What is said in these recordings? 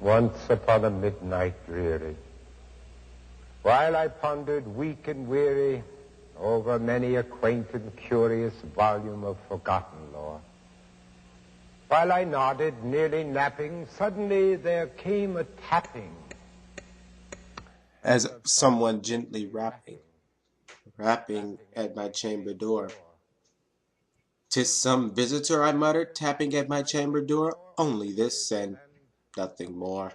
Once upon a midnight dreary, while I pondered weak and weary over many a quaint and curious volume of forgotten lore, while I nodded, nearly napping, suddenly there came a tapping, as of someone gently rapping at my chamber door. "'Tis some visitor," I muttered, tapping at my chamber door. "Only this and nothing more."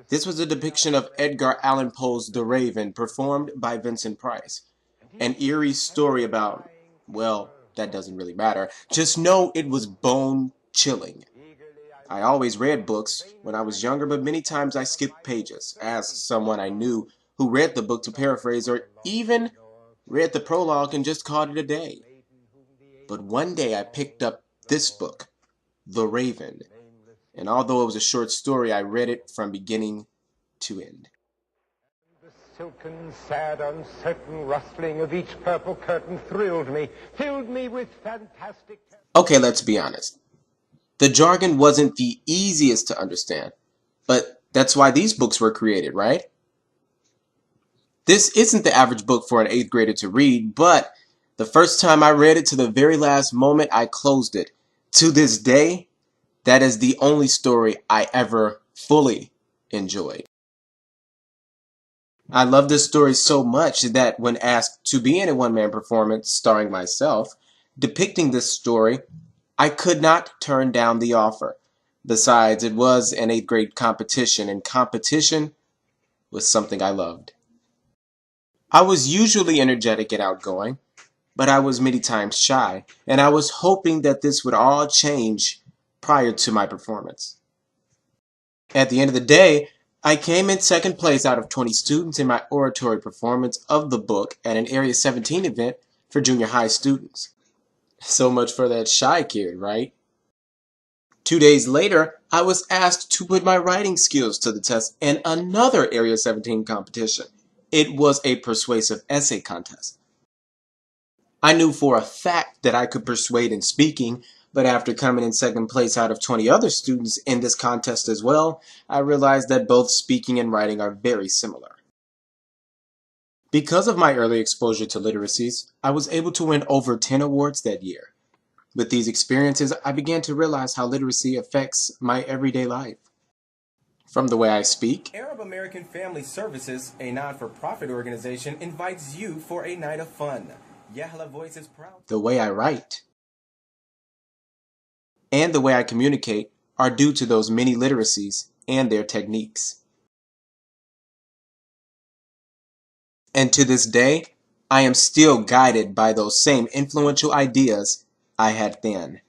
This was a depiction of Edgar Allan Poe's The Raven, performed by Vincent Price. An eerie story about, well, that doesn't really matter. Just know it was bone-chilling. I always read books when I was younger, but many times I skipped pages, asked someone I knew who read the book to paraphrase, or even read the prologue and just called it a day. But one day I picked up this book, The Raven, and although it was a short story, I read it from beginning to end. The silken, sad, uncertain rustling of each purple curtain thrilled me, filled me with fantastic... Okay, let's be honest. The jargon wasn't the easiest to understand, but that's why these books were created, right? This isn't the average book for an 8th grader to read, but the first time I read it to the very last moment, I closed it. To this day, that is the only story I ever fully enjoyed. I love this story so much that when asked to be in a one-man performance starring myself, depicting this story, I could not turn down the offer. Besides, it was an 8th grade competition, and competition was something I loved. I was usually energetic and outgoing, but I was many times shy, and I was hoping that this would all change prior to my performance. At the end of the day, I came in 2nd place out of 20 students in my oratory performance of the book at an Area 17 event for junior high students. So much for that shy kid, right? 2 days later, I was asked to put my writing skills to the test in another Area 17 competition. It was a persuasive essay contest. I knew for a fact that I could persuade in speaking, but after coming in 2nd place out of 20 other students in this contest as well, I realized that both speaking and writing are very similar. Because of my early exposure to literacies, I was able to win over 10 awards that year. With these experiences, I began to realize how literacy affects my everyday life. From the way I speak, Arab American Family Services, a non-for-profit organization, invites you for a night of fun. Yahla Voice is proud. The way I write, and the way I communicate are due to those many literacies and their techniques. And to this day, I am still guided by those same influential ideas I had then.